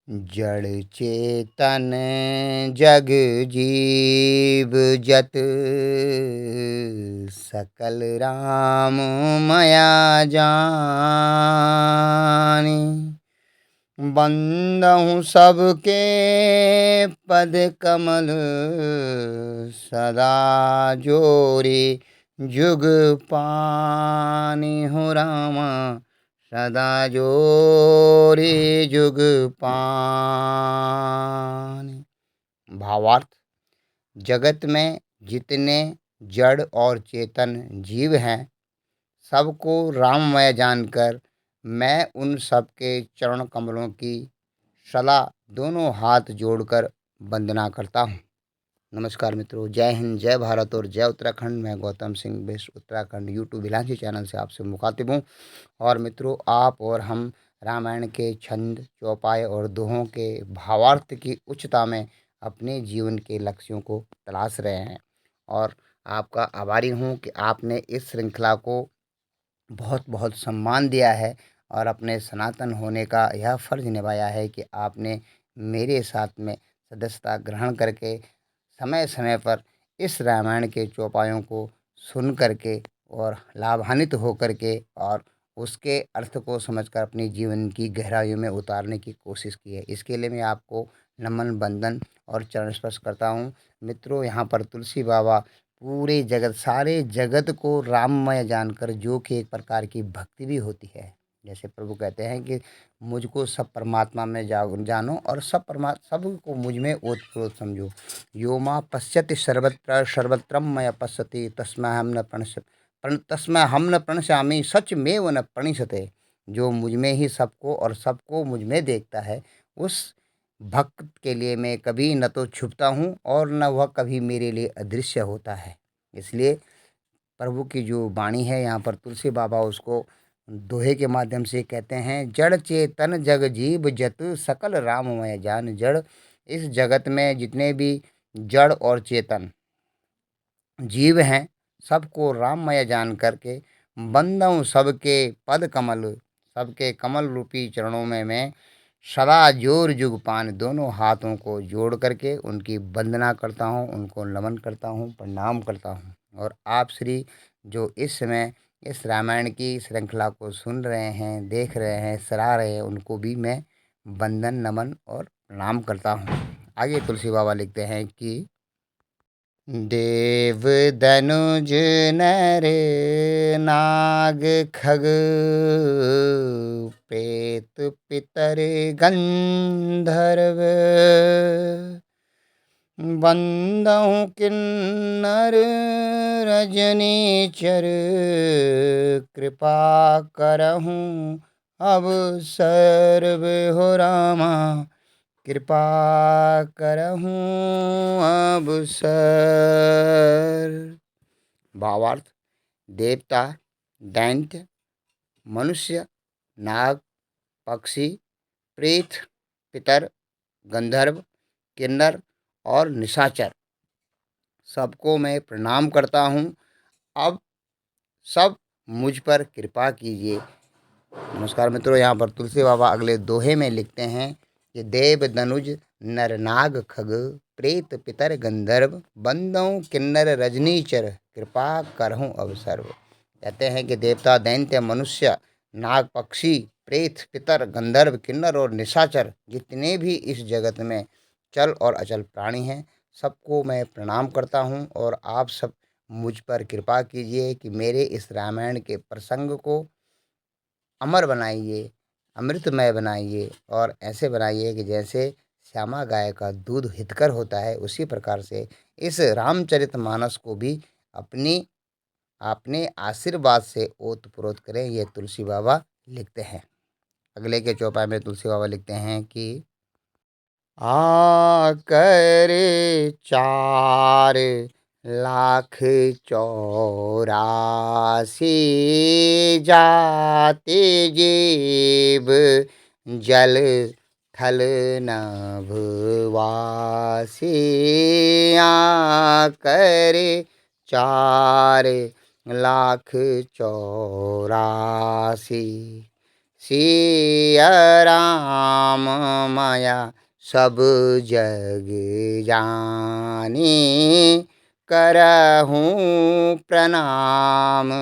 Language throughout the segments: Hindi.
जड़ चेतन जग जीव जत सकल राम माया जानी। बंदहु सबके पद कमल सदा जोरी जुग पानी हो रामा सदा जोरी जुग पानी। भावार्थ, जगत में जितने जड़ और चेतन जीव हैं सबको राममय जानकर मैं उन सबके चरण कमलों की सदा दोनों हाथ जोड़कर वंदना करता हूँ। नमस्कार मित्रों, जय हिंद, जय भारत और जय उत्तराखंड। मैं गौतम सिंह बेस्ट उत्तराखंड यूट्यूब इलांची चैनल से आपसे मुखातिब हूँ। और मित्रों, आप और हम रामायण के छंद, चौपाई और दोहों के भावार्थ की उच्चता में अपने जीवन के लक्ष्यों को तलाश रहे हैं। और आपका आभारी हूँ कि आपने इस श्रृंखला को बहुत बहुत सम्मान दिया है और अपने सनातन होने का यह फ़र्ज़ निभाया है कि आपने मेरे साथ में सदस्यता ग्रहण करके समय समय पर इस रामायण के चौपायों को सुन करके और लाभान्वित हो करके और उसके अर्थ को समझकर अपनी जीवन की गहराइयों में उतारने की कोशिश की है। इसके लिए मैं आपको नमन, वंदन और चरण स्पर्श करता हूँ। मित्रों, यहाँ पर तुलसी बाबा पूरे जगत, सारे जगत को राममय जानकर, जो कि एक प्रकार की भक्ति भी होती है। जैसे प्रभु कहते हैं कि मुझको सब परमात्मा में जानो और सबको मुझ में ओतप्रोत समझो। यो मां पश्यति सर्वत्र सर्वत्रम मय पश्यति तस्मै हम न प्रणश्यामि सच में वो न प्रणिशते। जो मुझ में ही सबको और सबको मुझ में देखता है, उस भक्त के लिए मैं कभी न तो छुपता हूँ और न वह कभी मेरे लिए अदृश्य होता है। इसलिए प्रभु की जो वाणी है, यहाँ पर तुलसी बाबा उसको दोहे के माध्यम से कहते हैं, जड़ चेतन जग जीव जत सकल राममय जान। जड़, इस जगत में जितने भी जड़ और चेतन जीव हैं सबको राममय जान करके बंदऊँ सबके पद कमल, सबके कमल रूपी चरणों में मैं सदा जोर जुग पान, दोनों हाथों को जोड़ करके उनकी वंदना करता हूँ, उनको नमन करता हूँ, प्रणाम करता हूँ। और आप श्री जो इस समय इस रामायण की श्रृंखला को सुन रहे हैं, देख रहे हैं, सराह रहे हैं, उनको भी मैं वंदन, नमन और प्रणाम करता हूँ। आगे तुलसी बाबा लिखते हैं कि देव दनुज नर नाग खग प्रेत पितर गंधर्व बंदहु किन्नर रजनीचर कृपा करहूँ अब सर्व हो रामा कृपा करहूँ अब सर। भावार्थ, देवता, दैत्य, मनुष्य, नाग, पक्षी, प्रेत, पितर, गंधर्व, किन्नर और निशाचर सबको मैं प्रणाम करता हूँ। अब सब मुझ पर कृपा कीजिए। नमस्कार मित्रों, यहाँ पर तुलसी बाबा अगले दोहे में लिखते हैं कि देव दनुज नर नाग खग प्रेत पितर गंधर्व बंदों किन्नर रजनीचर कृपा करहूँ अब सर्व। कहते हैं कि देवता, दैत्य, मनुष्य, नाग, पक्षी, प्रेत, पितर, गंधर्व, किन्नर और निशाचर जितने भी इस जगत में चल और अचल प्राणी हैं सबको मैं प्रणाम करता हूँ। और आप सब मुझ पर कृपा कीजिए कि मेरे इस रामायण के प्रसंग को अमर बनाइए, अमृतमय बनाइए और ऐसे बनाइए कि जैसे श्यामा गाय का दूध हितकर होता है, उसी प्रकार से इस रामचरितमानस को भी अपनी अपने आशीर्वाद से ओतप्रोत करें। ये तुलसी बाबा लिखते हैं। अगले के चौपाई में तुलसी बाबा लिखते हैं कि आकर 4,84,000 जाते जीव जल थल नभवासी। आकर 4,84,000 सिया राम माया सब जग जानी, करहूँ प्रणाम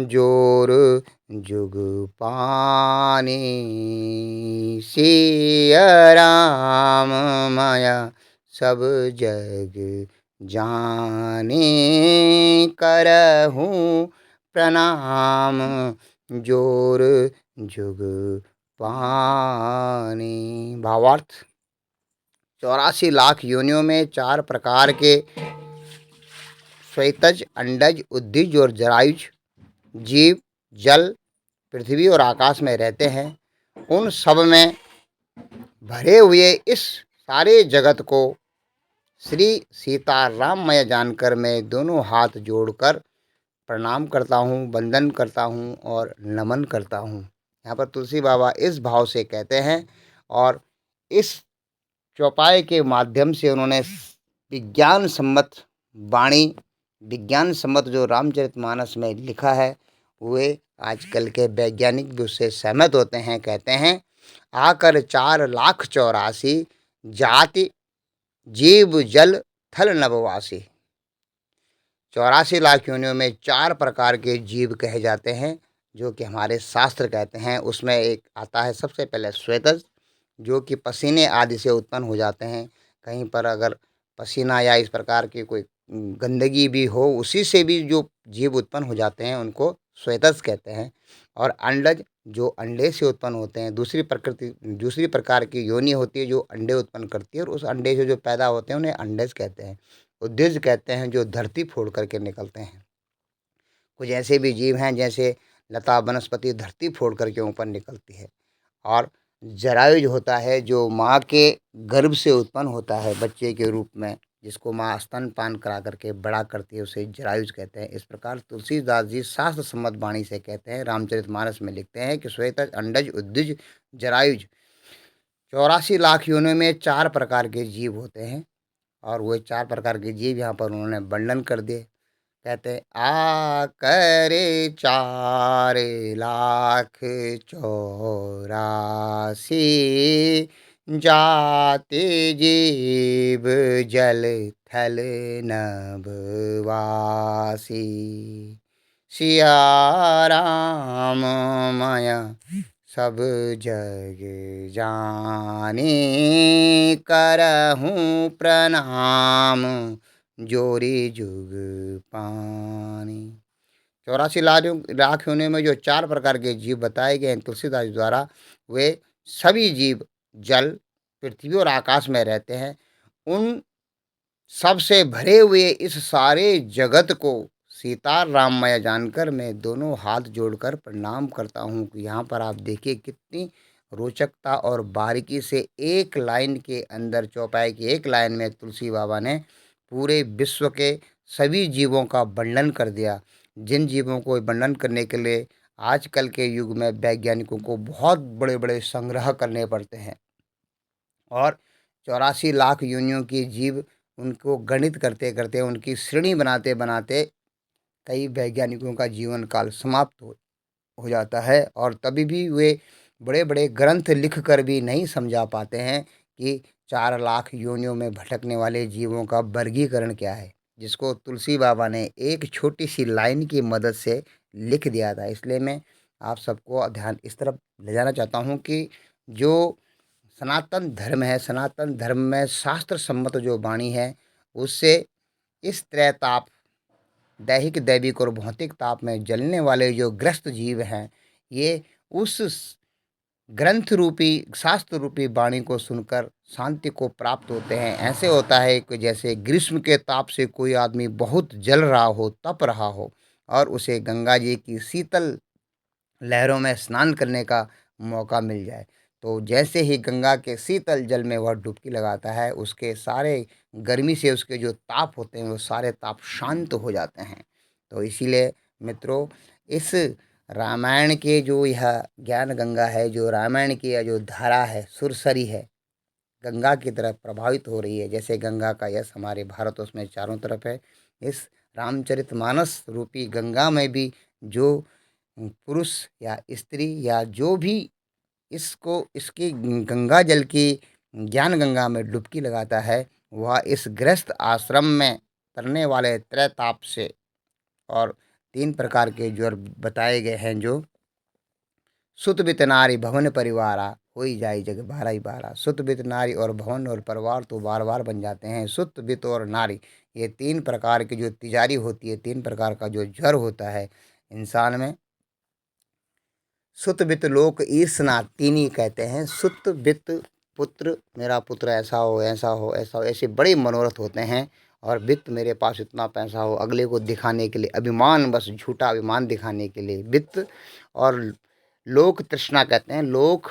जोर जुग पानी। सिया राम माया सब जग जानी, करहूँ प्रणाम जोर जुग पानी। भावार्थ, 84 लाख योनियों में 4 प्रकार के श्वेतज, अंडज, उद्भिज और जरायुज जीव जल, पृथ्वी और आकाश में रहते हैं। उन सब में भरे हुए इस सारे जगत को श्री सीताराममय जानकर मैं दोनों हाथ जोड़कर प्रणाम करता हूँ, वंदन करता हूँ और नमन करता हूँ। यहाँ पर तुलसी बाबा इस भाव से कहते हैं और इस चौपाई के माध्यम से उन्होंने विज्ञान सम्मत वाणी, विज्ञान सम्मत जो रामचरितमानस में लिखा है, वे आजकल के वैज्ञानिक भी उससे सहमत होते हैं। कहते हैं, आकर 4,84,000 जाति जीव जल थल नभवासी। 84 लाख योनियों में 4 प्रकार के जीव कहे जाते हैं, जो कि हमारे शास्त्र कहते हैं। उसमें एक आता है सबसे पहले श्वेतज, जो कि पसीने आदि से उत्पन्न हो जाते हैं। कहीं पर अगर पसीना या इस प्रकार की कोई गंदगी भी हो, उसी से भी जो जीव उत्पन्न हो जाते हैं उनको श्वेतज कहते हैं। और अंडज, जो अंडे से उत्पन्न होते हैं। दूसरी प्रकार की योनि होती है जो अंडे उत्पन्न करती है, और उस अंडे से जो पैदा होते हैं उन्हें अंडज कहते हैं। उद्भिज कहते हैं जो धरती फोड़ करके निकलते हैं। कुछ ऐसे भी जीव हैं जैसे लता वनस्पति धरती फोड़ करके ऊपर निकलती है। और जरायुज होता है जो माँ के गर्भ से उत्पन्न होता है बच्चे के रूप में, जिसको माँ स्तनपान करा करके बड़ा करती है, उसे जरायुज कहते हैं। इस प्रकार तुलसीदास जी शास्त्र सम्मत वाणी से कहते हैं, रामचरितमानस में लिखते हैं कि श्वेतज, अंडज, उद्भिज, जरायुज 84 लाख योनियों में 4 प्रकार के जीव होते हैं। और वो 4 प्रकार के जीव यहाँ पर उन्होंने वर्णन कर दिए। कहते हैं, आ करे 4,84,000 जाति जीव जल थल नभवासी। सिया राम माया सब जग जानी, करहूँ प्रणाम जोरी जुग पानी। 84 लाख होने में जो 4 प्रकार के जीव बताए गए हैं तुलसीदास जी द्वारा, वे सभी जीव जल, पृथ्वी और आकाश में रहते हैं। उन सबसे भरे हुए इस सारे जगत को सीताराममय जानकर मैं दोनों हाथ जोड़कर प्रणाम करता हूँ। कि यहाँ पर आप देखिए कितनी रोचकता और बारीकी से एक लाइन के अंदर, चौपाई की एक लाइन में तुलसी बाबा ने पूरे विश्व के सभी जीवों का वर्णन कर दिया। जिन जीवों को वर्णन करने के लिए आजकल के युग में वैज्ञानिकों को बहुत बड़े बड़े संग्रह करने पड़ते हैं, और 84 लाख योनियों के जीव, उनको गणित करते करते, उनकी श्रेणी बनाते बनाते कई वैज्ञानिकों का जीवन काल समाप्त हो जाता है। और तभी भी वे बड़े बड़े ग्रंथ लिख कर भी नहीं समझा पाते हैं कि 4 लाख योनियों में भटकने वाले जीवों का वर्गीकरण क्या है, जिसको तुलसी बाबा ने एक छोटी सी लाइन की मदद से लिख दिया था। इसलिए मैं आप सबको ध्यान इस तरफ ले जाना चाहता हूँ कि जो सनातन धर्म है, सनातन धर्म में शास्त्र सम्मत जो वाणी है, उससे इस त्रैताप, दैहिक, दैविक और भौतिक ताप में जलने वाले जो ग्रस्त जीव हैं, ये उस ग्रंथ रूपी, शास्त्र रूपी वाणी को सुनकर शांति को प्राप्त होते हैं। ऐसे होता है कि जैसे ग्रीष्म के ताप से कोई आदमी बहुत जल रहा हो, तप रहा हो, और उसे गंगा जी की शीतल लहरों में स्नान करने का मौका मिल जाए, तो जैसे ही गंगा के शीतल जल में वह डुबकी लगाता है, उसके सारे गर्मी से उसके जो ताप होते हैं वो सारे ताप शांत हो जाते हैं। तो इसीलिए मित्रों, इस रामायण के जो यह ज्ञान गंगा है, जो रामायण की यह जो धारा है, सुरसरी है, गंगा की तरफ प्रभावित हो रही है। जैसे गंगा का यश हमारे भारतवर्ष में चारों तरफ है, इस रामचरितमानस रूपी गंगा में भी जो पुरुष या स्त्री या जो भी इसको इसकी गंगा जल की ज्ञान गंगा में डुबकी लगाता है, वह इस गृहस्थ आश्रम में तरने वाले त्रैताप से और 3 प्रकार के ज्वर बताए गए हैं जो सुत बित नारी भवन परिवारा होई जाई जग बारह ही बारह। सुत बित नारी और भवन और परिवार तो बार-बार बन जाते हैं। सुत बित और नारी ये 3 प्रकार की जो तिजारी होती है, 3 प्रकार का जो ज्वर होता है इंसान में, सुत बित लोक ईर्ष्णा 3 ही कहते हैं। सुत बित पुत्र, मेरा पुत्र ऐसा हो, ऐसा हो, ऐसा हो, ऐसे बड़े मनोरथ होते हैं। और वित्त, मेरे पास इतना पैसा हो, अगले को दिखाने के लिए, अभिमान, बस झूठा अभिमान दिखाने के लिए वित्त। और लोक तृष्णा कहते हैं, लोक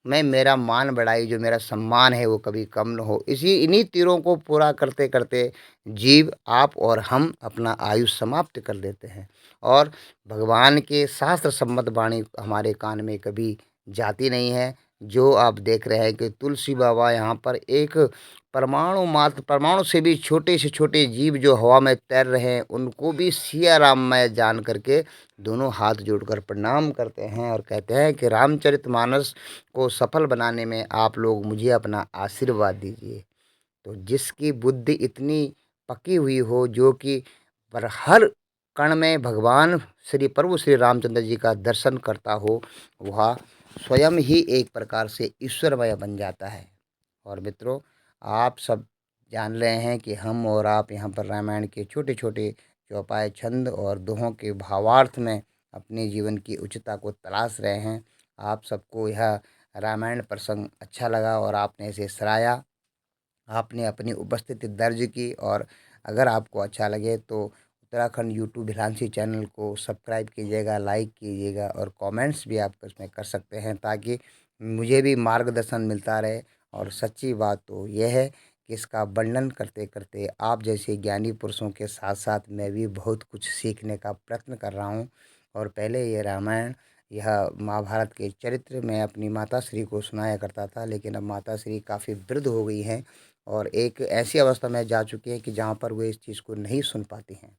में मेरा मान बढ़ाई, जो मेरा सम्मान है वो कभी कम न हो। इन्हीं तीरों को पूरा करते करते जीव, आप और हम अपना आयु समाप्त कर देते हैं। और भगवान के शास्त्र सम्मत वाणी हमारे कान में कभी जाती नहीं है। जो आप देख रहे हैं कि तुलसी बाबा यहाँ पर एक परमाणु मात्र, परमाणु से भी छोटे से छोटे जीव जो हवा में तैर रहे हैं, उनको भी सिया राममय जान करके दोनों हाथ जोड़कर प्रणाम करते हैं और कहते हैं कि रामचरितमानस को सफल बनाने में आप लोग मुझे अपना आशीर्वाद दीजिए। तो जिसकी बुद्धि इतनी पकी हुई हो, जो कि पर हर कण में भगवान श्री प्रभु श्री रामचंद्र जी का दर्शन करता हो, वह स्वयं ही एक प्रकार से ईश्वरमय बन जाता है। और मित्रों, आप सब जान रहे हैं कि हम और आप यहाँ पर रामायण के छोटे छोटे चौपाए छंद और दोहों के भावार्थ में अपने जीवन की उच्चता को तलाश रहे हैं। आप सबको यह रामायण प्रसंग अच्छा लगा और आपने इसे सराहा, आपने अपनी उपस्थिति दर्ज की। और अगर आपको अच्छा लगे तो उत्तराखंड यूट्यूब भिलांसी चैनल को सब्सक्राइब कीजिएगा, लाइक कीजिएगा और कमेंट्स भी आप उसमें कर सकते हैं, ताकि मुझे भी मार्गदर्शन मिलता रहे। और सच्ची बात तो यह है कि इसका वर्णन करते करते आप जैसे ज्ञानी पुरुषों के साथ साथ मैं भी बहुत कुछ सीखने का प्रयत्न कर रहा हूँ। और पहले ये रामायण, यह महाभारत के चरित्र मैं अपनी माता श्री को सुनाया करता था, लेकिन अब माता श्री काफ़ी वृद्ध हो गई हैं और एक ऐसी अवस्था में जा चुकी हैं कि जहाँ पर वे इस चीज़ को नहीं सुन पाती हैं।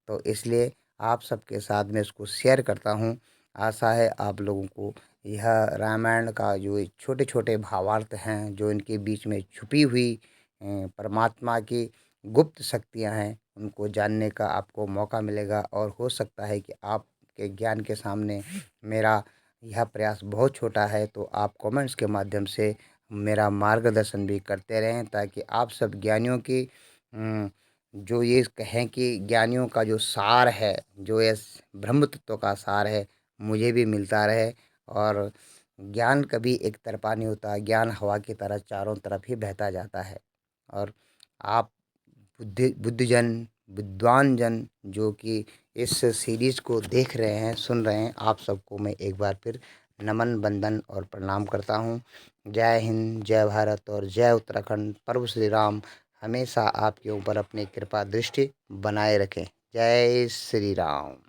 तो इसलिए आप सबके साथ में इसको शेयर करता हूँ। आशा है आप लोगों को यह रामायण का जो ये छोटे-छोटे भावार्थ हैं, जो इनके बीच में छुपी हुई परमात्मा की गुप्त शक्तियाँ हैं, उनको जानने का आपको मौका मिलेगा। और हो सकता है कि आपके ज्ञान के सामने मेरा यह प्रयास बहुत छोटा है, तो आप कमेंट्स के माध्यम से मेरा मार्गदर्शन भी करते रहें, ताकि आप सब ज्ञानियों की जो ये कहें कि ज्ञानियों का जो सार है, जो ये ब्रह्म तत्व का सार है, मुझे भी मिलता रहे। और ज्ञान कभी एक तरफ़ा नहीं होता, ज्ञान हवा की तरह चारों तरफ ही बहता जाता है। और आप बुद्धिजन, विद्वान जन जो कि इस सीरीज़ को देख रहे हैं, सुन रहे हैं, आप सबको मैं एक बार फिर नमन, वंदन और प्रणाम करता हूँ। जय हिंद, जय भारत और जय उत्तराखंड। प्रभु श्री राम हमेशा आपके ऊपर अपनी कृपा दृष्टि बनाए रखें। जय श्री राम।